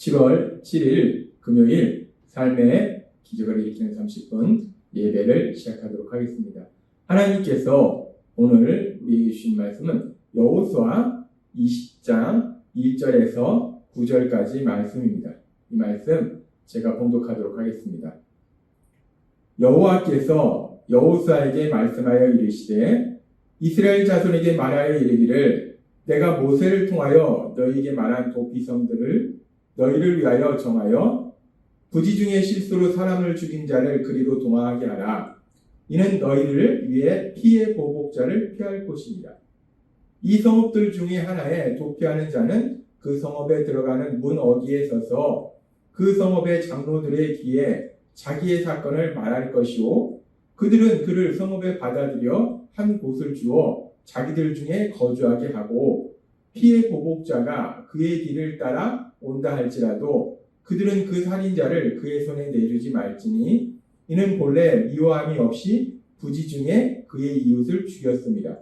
7월 7일 금요일 삶의 기적을 일으키는 30분 예배를 시작하도록 하겠습니다. 하나님께서 오늘 우리에게 주신 말씀은 여호수아 20장 1절에서 9절까지 말씀입니다. 이 말씀 제가 봉독하도록 하겠습니다. 여호와께서 여호수아에게 말씀하여 이르시되 이스라엘 자손에게 말하여 이르기를 내가 모세를 통하여 너희에게 말한 도피성들을 너희를 위하여 정하여 부지 중에 실수로 사람을 죽인 자를 그리로 도망하게 하라. 이는 너희를 위해 피해 보복자를 피할 곳이니라. 이 성읍들 중에 하나에 도피하는 자는 그 성읍에 들어가는 문 어귀에 서서 그 성읍의 장로들의 귀에 자기의 사건을 말할 것이요 그들은 그를 성읍에 받아들여 한 곳을 주어 자기들 중에 거주하게 하고 피해 보복자가 그의 길을 따라 온다 할지라도 그들은 그 살인자를 그의 손에 내주지 말지니 이는 본래 미워함이 없이 부지 중에 그의 이웃을 죽였습니다.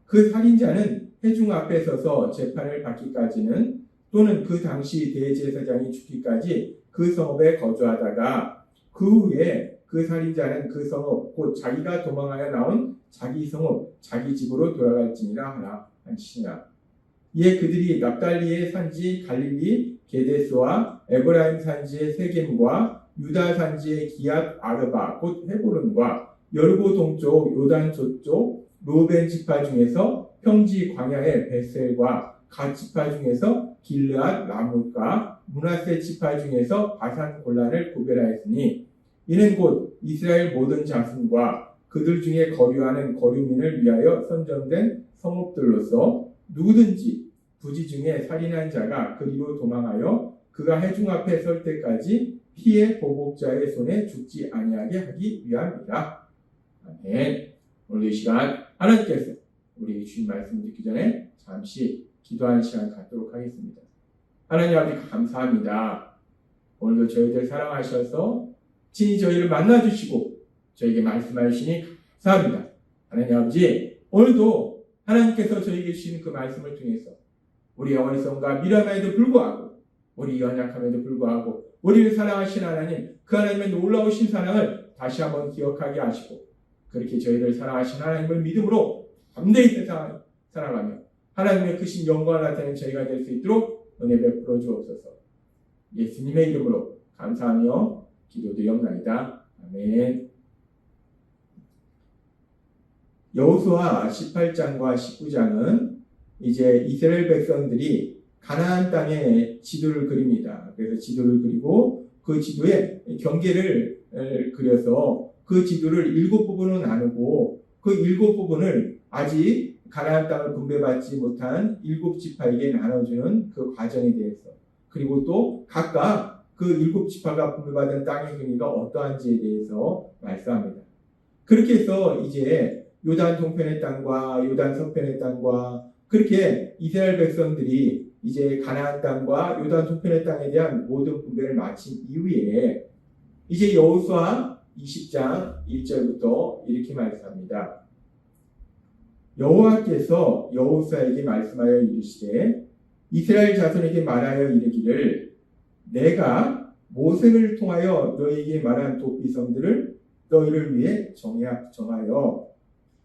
그 살인자는 회중 앞에 서서 재판을 받기까지는 또는 그 당시 대제사장이 죽기까지 그 성읍에 거주하다가 그 후에 그 살인자는 그 성읍 곧 자기가 도망하여 나온 자기 성읍 자기 집으로 돌아갈지니라 하라 하시니라. 이에 그들이 납달리의 산지 갈릴리 게데스와 에브라임 산지의 세겜과 유다 산지의 기앗 아르바 곧 헤브론과 여리고 동쪽 요단 저쪽 루벤 지파 중에서 평지 광야의 베셀과 갓 지파 중에서 길르앗 라못과 므낫세 지파 중에서 바산 골란을 구별하였으니 이는 곧 이스라엘 모든 자손과 그들 중에 거류하는 거류민을 위하여 선정된 성읍들로서 누구든지 부지 중에 살인한 자가 그리로 도망하여 그가 회중 앞에 설 때까지 피해 보복자의 손에 죽지 아니하게 하기 위함이라. 아멘. 오늘 이 시간 하나님께서 우리 주신 말씀 듣기 전에 잠시 기도하는 시간 갖도록 하겠습니다. 하나님 아버지 감사합니다. 오늘도 저희들 사랑하셔서 친히 저희를 만나주시고 저에게 말씀하시니 감사합니다. 하나님 아버지 오늘도 하나님께서 저에게 주신 그 말씀을 통해서 우리 어리석음과 미련함에도 불구하고 우리 연약함에도 불구하고 우리를 사랑하신 하나님 그 하나님의 놀라우신 사랑을 다시 한번 기억하게 하시고 그렇게 저희를 사랑하신 하나님을 믿음으로 담대히 세상 살아가며 하나님의 크신 영광을 나타내는 저희가 될 수 있도록 은혜 베풀어 주옵소서. 예수님의 이름으로 감사하며 기도드리옵나이다. 아멘. 여호수아 18장과 19장은 이제 이스라엘 백성들이 가나안 땅의 지도를 그립니다. 그래서 지도를 그리고 그 지도에 경계를 그려서 그 지도를 7부분으로 나누고 그 7부분을 아직 가나안 땅을 분배받지 못한 7지파에게 나눠주는 그 과정에 대해서 그리고 또 각각 그 7지파가 분배받은 땅의 경위가 어떠한지에 대해서 말씀합니다. 그렇게 해서 이제 요단 동편의 땅과 요단 서편의 땅과 그렇게 이스라엘 백성들이 이제 가나안 땅과 요단 동편의 땅에 대한 모든 분배를 마친 이후에 이제 여호수아 20장 1절부터 이렇게 말씀합니다. 여호와께서 여호수아에게 말씀하여 이르시되 이스라엘 자손에게 말하여 이르기를 내가 모세를 통하여 너희에게 말한 도피성들을 너희를 위해 정하여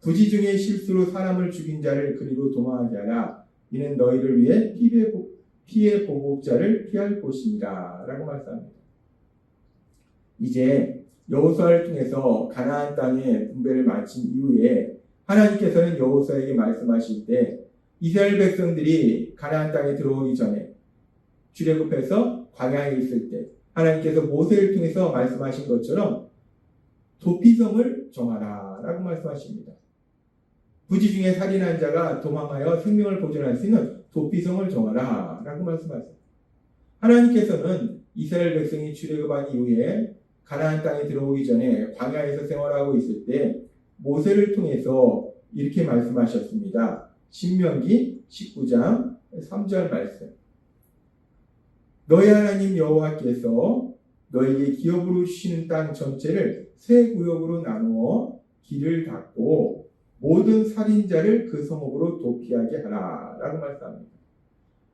부지 중에 실수로 사람을 죽인 자를 그리로 도망하게 하라. 이는 너희를 위해 피해 보복자를 피할 곳이니라 라고 말씀합니다. 이제 여호수아를 통해서 가나안 땅의 분배를 마친 이후에 하나님께서는 여호수아에게 말씀하실 때 이스라엘 백성들이 가나안 땅에 들어오기 전에 출애굽해서 광야에 있을 때 하나님께서 모세를 통해서 말씀하신 것처럼 도피성을 정하라 라고 말씀하십니다. 부지 중에 살인한 자가 도망하여 생명을 보존할 수 있는 도피성을 정하라 라고 말씀하세요. 하나님께서는 이스라엘 백성이 출애굽한 이후에 가나안 땅에 들어오기 전에 광야에서 생활하고 있을 때 모세를 통해서 이렇게 말씀하셨습니다. 신명기 19장 3절 말씀. 너희 하나님 여호와께서 너희에게 기업으로 주시는 땅 전체를 세 구역으로 나누어 길을 닫고 모든 살인자를 그 성읍으로 도피하게 하라 라고 말씀합니다.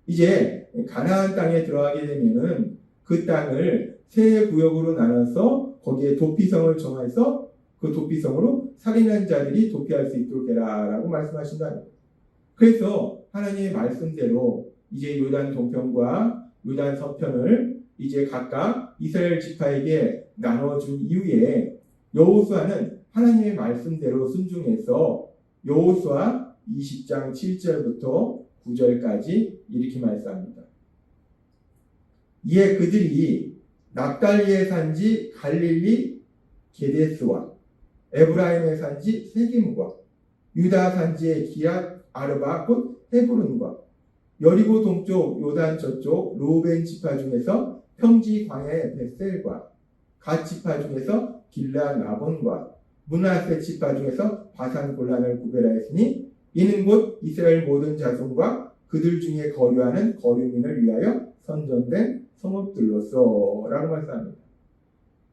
이제 가나안 땅에 들어가게 되면은 그 땅을 세 구역으로 나눠서 거기에 도피성을 정해서 그 도피성으로 살인한 자들이 도피할 수 있도록 해라라고 말씀하신다는 거예요. 그래서 하나님의 말씀대로 이제 요단 동편과 요단 서편을 이제 각각 이스라엘 지파에게 나눠준 이후에 여호수아는 하나님의 말씀대로 순종해서 여호수아 20장 7절부터 9절까지 이렇게 말씀합니다. 이에 그들이 납달리의 산지 갈릴리 게데스와 에브라임의 산지 세겜과 유다 산지의 기랏 아르바 곧 헤브론과 여리고 동쪽 요단 저쪽 르우벤 지파 중에서 평지 광야의 벳셀과 갓 지파 중에서 길라 나본과 므낫세 지파 중에서 바산 골란을 구별하였으니 이는 곧 이스라엘 모든 자손과 그들 중에 거류하는 거류민을 위하여 선정된 성읍들로서 라고 말씀합니다.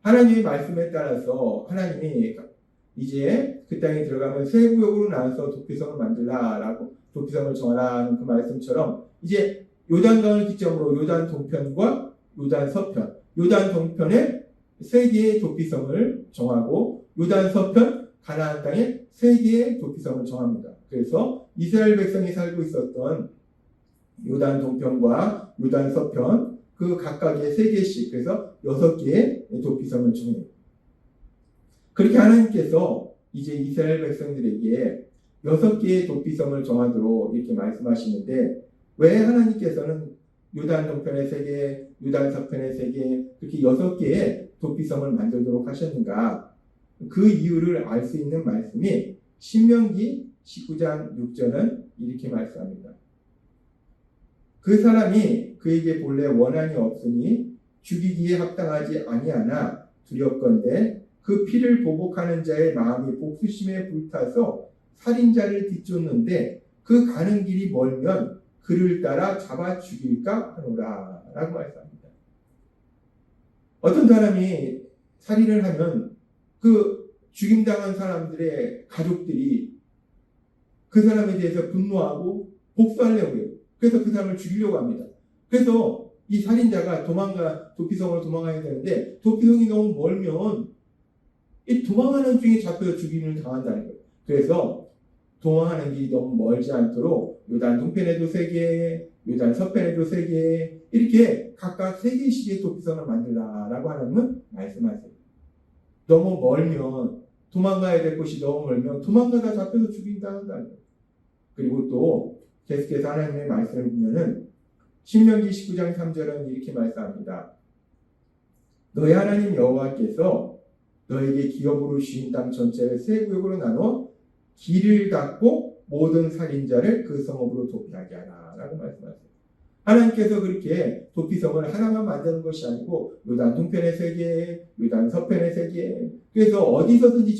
하나님의 말씀에 따라서 하나님이 이제 그 땅에 들어가면 세 구역으로 나눠서 도피성을 만들라라고 도피성을 정하라는 그 말씀처럼 이제 요단강을 기점으로 요단 동편과 요단 서편, 요단 동편에 세 개의 도피성을 정하고 요단 서편 가나안 땅에 세 개의 도피성을 정합니다. 그래서 이스라엘 백성이 살고 있었던 요단 동편과 요단 서편 그 각각의 세 개씩 그래서 6개의 도피성을 정해요. 그렇게 하나님께서 이제 이스라엘 백성들에게 6개의 도피성을 정하도록 이렇게 말씀하시는데 왜 하나님께서는 요단 동편의 3개, 요단 서편의 3개 그렇게 6개의 도피성을 만들도록 하셨는가? 그 이유를 알 수 있는 말씀이 신명기 19장 6절은 이렇게 말씀합니다. 그 사람이 그에게 본래 원한이 없으니 죽이기에 합당하지 아니하나 두렵건대 그 피를 보복하는 자의 마음이 복수심에 불타서 살인자를 뒤쫓는데 그 가는 길이 멀면 그를 따라 잡아 죽일까 하노라 라고 말씀합니다. 어떤 사람이 살인을 하면 그 죽임당한 사람들의 가족들이 그 사람에 대해서 분노하고 복수하려고 해요. 그래서 그 사람을 죽이려고 합니다. 그래서 이 살인자가 도피성으로 도망가야 되는데 도피성이 너무 멀면 이 도망하는 중에 잡혀서 죽임을 당한다는 거예요. 그래서 도망하는 길이 너무 멀지 않도록 요단 동편에도 3개, 요단 서편에도 3개 이렇게 각각 3개씩의 도피성을 만들라라고 하나님은 말씀하세요. 너무 멀면 도망가야 될 곳이 너무 멀면 도망가다 잡혀서 죽임당한다는 거예요. 그리고 또 계속해서 하나님의 말씀을 보면은 신명기 19장 3절은 이렇게 말씀합니다. 너희 하나님 여호와께서 너에게 기업으로 주신 땅 전체를 세 구역으로 나눠 길을 닫고 모든 살인자를 그 성읍으로 도피하게 하라 라고 말씀하세요. 하나님께서 그렇게 도피성을 하나만 만드는 것이 아니고 요단 동편에 3개, 요단 서편에 3개 그래서 어디서든지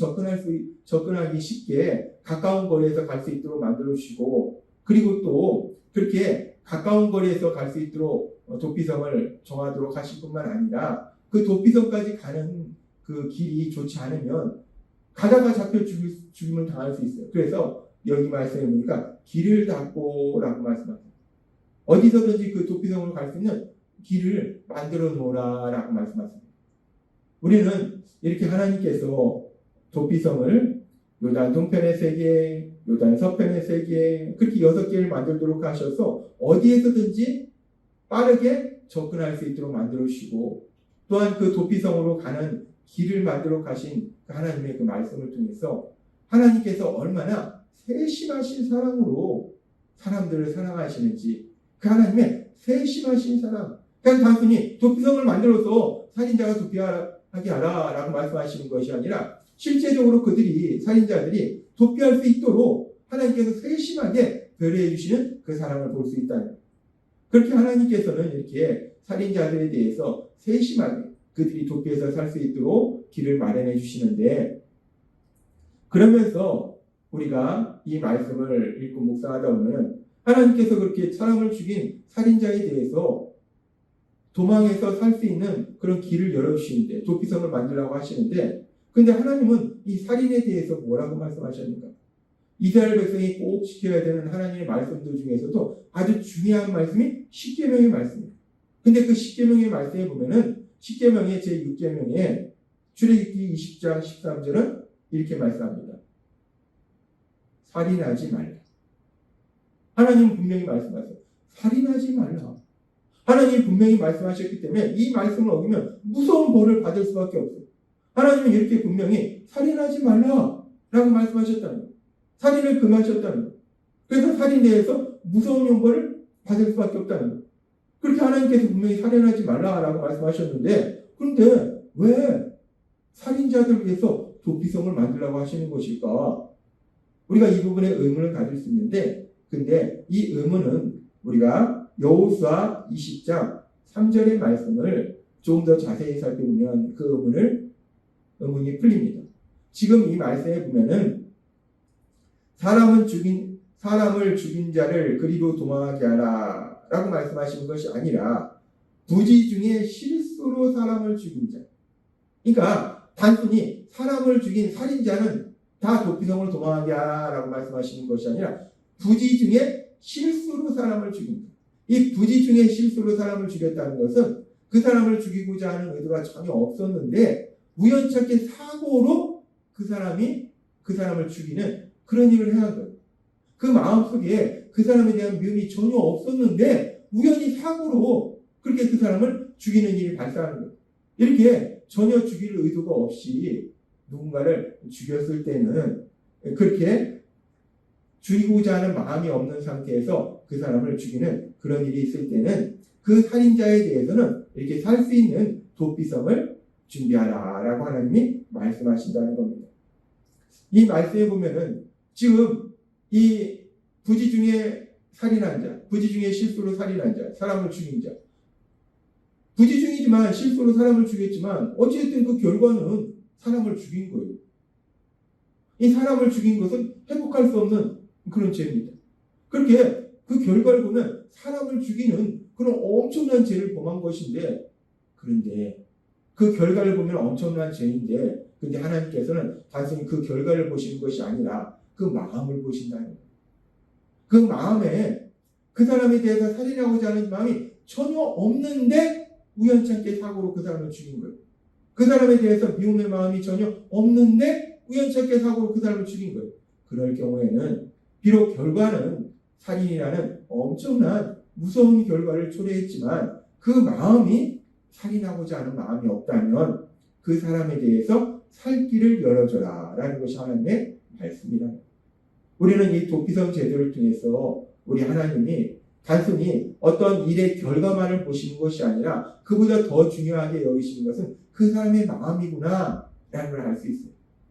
접근하기 쉽게 가까운 거리에서 갈 수 있도록 만들어 주시고 그리고 또 그렇게 가까운 거리에서 갈 수 있도록 도피성을 정하도록 하실 뿐만 아니라 그 도피성까지 가는 그 길이 좋지 않으면 가다가 잡혀 죽임을 당할 수 있어요. 그래서 여기 말씀해 보니까 길을 닫고 라고 말씀합니다. 어디서든지 그 도피성으로 갈 수 있는 길을 만들어 놓으라 라고 말씀하십니다. 우리는 이렇게 하나님께서 도피성을 요단 동편에 3개, 요단 서편에 3개 그렇게 6개를 만들도록 하셔서 어디에서든지 빠르게 접근할 수 있도록 만들어 주시고 또한 그 도피성으로 가는 길을 만들어 가신 하나님의 그 말씀을 통해서 하나님께서 얼마나 세심하신 사랑으로 사람들을 사랑하시는지 그 하나님의 세심하신 사랑 그냥 단순히 도피성을 만들어서 살인자가 도피하게 하라 라고 말씀하시는 것이 아니라 실제적으로 살인자들이 도피할 수 있도록 하나님께서 세심하게 배려해 주시는 그 사랑을 볼 수 있다는 그렇게 하나님께서는 이렇게 살인자들에 대해서 세심하게 그들이 도피해서 살 수 있도록 길을 마련해 주시는데 그러면서 우리가 이 말씀을 읽고 묵상하다 보면 하나님께서 그렇게 사람을 죽인 살인자에 대해서 도망해서 살 수 있는 그런 길을 열어주시는데 도피성을 만들라고 하시는데 근데 하나님은 이 살인에 대해서 뭐라고 말씀하셨는가? 이스라엘 백성이 꼭 지켜야 되는 하나님의 말씀들 중에서도 아주 중요한 말씀이 십계명의 말씀입니다. 근데 그 십계명의 말씀에 보면은 십계명의 제6계명에 출애굽기 20장 13절은 이렇게 말씀합니다. 살인하지 말라. 하나님은 분명히 말씀하세요. 살인하지 말라. 하나님이 분명히 말씀하셨기 때문에 이 말씀을 어기면 무서운 벌을 받을 수밖에 없어요. 하나님은 이렇게 분명히 살인하지 말라 라고 말씀하셨다는 거예요. 살인을 금하셨다는 거예요. 그래서 살인에 대해서 무서운 형벌을 받을 수밖에 없다는 거예요. 그렇게 하나님께서 분명히 살인하지 말라라고 말씀하셨는데, 그런데 왜 살인자들 위해서 도피성을 만들라고 하시는 것일까? 우리가 이 부분에 의문을 가질 수 있는데, 근데 이 의문은 우리가 여호수아 20장 3절의 말씀을 조금 더 자세히 살펴보면 그 의문이 풀립니다. 지금 이 말씀에 보면은 사람을 죽인 자를 그리로 도망하게 하라 라고 말씀하시는 것이 아니라 부지 중에 실수로 사람을 죽인 자. 그러니까 단순히 사람을 죽인 살인자는 다 도피성을 도망하게 하라고 말씀하시는 것이 아니라 부지 중에 실수로 사람을 죽인 자. 이 부지 중에 실수로 사람을 죽였다는 것은 그 사람을 죽이고자 하는 의도가 전혀 없었는데 우연찮게 사고로 그 사람을 죽이는 그런 일을 행한 거예요. 그 마음속에 그 사람에 대한 미움이 전혀 없었는데 우연히 사고로 그렇게 그 사람을 죽이는 일이 발생하는 거예요. 이렇게 전혀 죽일 의도가 없이 누군가를 죽였을 때는 그렇게 죽이고자 하는 마음이 없는 상태에서 그 사람을 죽이는 그런 일이 있을 때는 그 살인자에 대해서는 이렇게 살 수 있는 도피성을 준비하라라고 하나님이 말씀하신다는 겁니다. 이 말씀에 보면은 지금 이 부지 중에 살인한 자, 부지 중에 실수로 살인한 자, 사람을 죽인 자, 부지 중이지만 실수로 사람을 죽였지만 어쨌든 그 결과는 사람을 죽인 거예요. 이 사람을 죽인 것은 회복할 수 없는 그런 죄입니다. 그렇게 그 결과를 보면 사람을 죽이는 그런 엄청난 죄를 범한 것인데, 그런데 그 결과를 보면 엄청난 죄인데, 근데 하나님께서는 단순히 그 결과를 보시는 것이 아니라 그 마음을 보신다는 거예요. 그 마음에 그 사람에 대해서 살인하고자 하는 마음이 전혀 없는데 우연찮게 사고로 그 사람을 죽인 거예요. 그 사람에 대해서 미움의 마음이 전혀 없는데 우연찮게 사고로 그 사람을 죽인 거예요. 그럴 경우에는 비록 결과는 살인이라는 엄청난 무서운 결과를 초래했지만 그 마음이 살인하고자 하는 마음이 없다면 그 사람에 대해서 살 길을 열어줘라 라는 것이 하나님의 말씀이다. 우리는 이 도피성 제도를 통해서 우리 하나님이 단순히 어떤 일의 결과만을 보시는 것이 아니라 그보다 더 중요하게 여기시는 것은 그 사람의 마음이구나 라는 걸 알 수 있어요.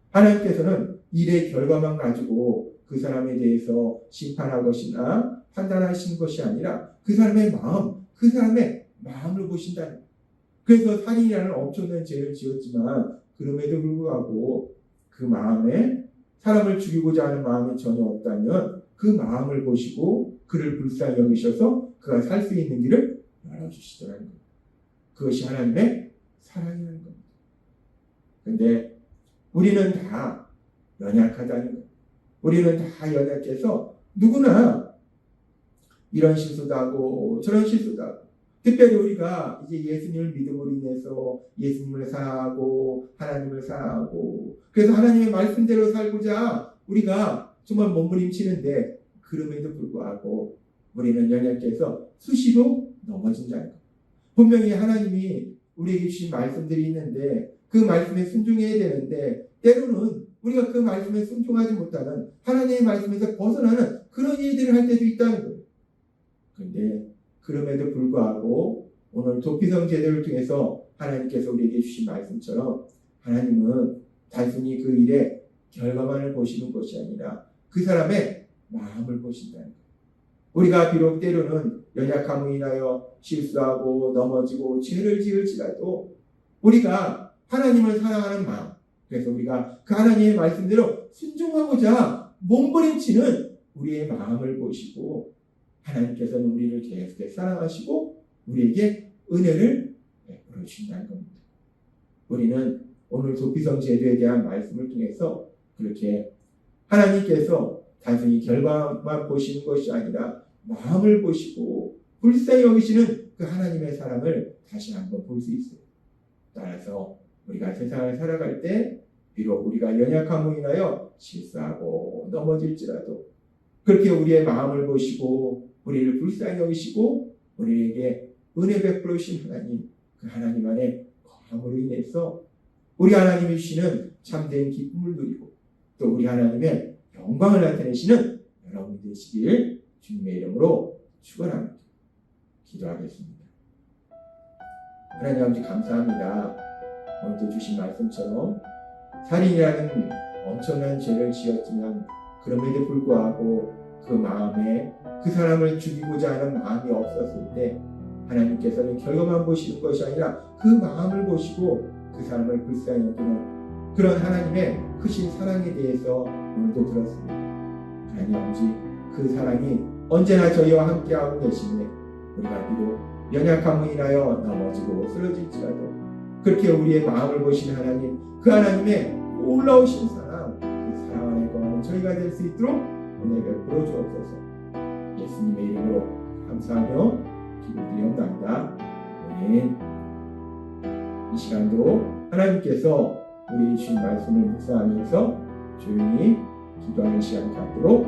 하나님께서는 일의 결과만 가지고 그 사람에 대해서 심판하거나 판단하시는 것이 아니라 그 사람의 마음을 보신다는 거예요. 그래서 살인이라는 엄청난 죄를 지었지만 그럼에도 불구하고 그 마음에 사람을 죽이고자 하는 마음이 전혀 없다면 그 마음을 보시고 그를 불쌍히 여기셔서 그가 살 수 있는 길을 열어주시더라는 거예요. 그것이 하나님의 사랑이라는 겁니다. 그런데 우리는 다 연약하다는 거예요. 우리는 다 연약해서 누구나 이런 실수도 하고 저런 실수도 하고, 특별히 우리가 이제 예수님을 믿음으로 인해서 예수님을 사랑하고 하나님을 사랑하고 그래서 하나님의 말씀대로 살고자 우리가 정말 몸부림치는데 그럼에도 불구하고 우리는 연약해서 수시로 넘어진다는 거예요. 분명히 하나님이 우리에게 주신 말씀들이 있는데 그 말씀에 순종해야 되는데 때로는 우리가 그 말씀에 순종하지 못하는 하나님의 말씀에서 벗어나는 그런 일들을 할 때도 있다는 거예요. 그런데 그럼에도 불구하고 오늘 도피성 제도를 통해서 하나님께서 우리에게 주신 말씀처럼 하나님은 단순히 그 일의 결과만을 보시는 것이 아니라 그 사람의 마음을 보신다는 거예요. 우리가 비록 때로는 연약함을 인하여 실수하고 넘어지고 죄를 지을지라도 우리가 하나님을 사랑하는 마음, 그래서 우리가 그 하나님의 말씀대로 순종하고자 몸부림치는 우리의 마음을 보시고 하나님께서는 우리를 계속해서 사랑하시고 우리에게 은혜를 베풀어 주신다는 겁니다. 우리는 오늘 도피성 제도에 대한 말씀을 통해서 그렇게 하나님께서 단순히 결과만 보시는 것이 아니라 마음을 보시고 불쌍히 여기시는 그 하나님의 사랑을 다시 한번 볼 수 있어요. 따라서 우리가 세상을 살아갈 때 비록 우리가 연약함으로 인하여 실수하고 넘어질지라도 그렇게 우리의 마음을 보시고 우리를 불쌍히 여기시고 우리에게 은혜 베풀어 주신 하나님, 그 하나님 안에 거함으로 인해서 우리 하나님이 주시는 참된 기쁨을 누리고 또 우리 하나님의 영광을 나타내시는 여러분 되시길 주님의 이름으로 축원합니다. 기도하겠습니다. 하나님 아버지 감사합니다. 오늘도 주신 말씀처럼 살인이라는 엄청난 죄를 지었지만 그럼에도 불구하고 그 마음에 그 사람을 죽이고자 하는 마음이 없었을 때 하나님께서는 결과만 보시는 것이 아니라 그 마음을 보시고 그 사람을 불쌍히 여기는 그런 하나님의 크신 사랑에 대해서 오늘도 들었습니다. 하나님 아버지 그 사랑이 언제나 저희와 함께하고 계시네. 우리가 비록 연약함을 인하여 넘어지고 쓰러질지라도 그렇게 우리의 마음을 보시는 하나님, 그 하나님의 놀라우신 사랑, 그 사랑 안에 거하는 저희가 될 수 있도록 은혜 베풀어 주옵소서. 예수님의 이름으로 감사하며 기도드리옵나이다. 아멘. 이 시간도 하나님께서 우리 주신 말씀을 묵상하면서 조용히 기도하는 시간 갖도록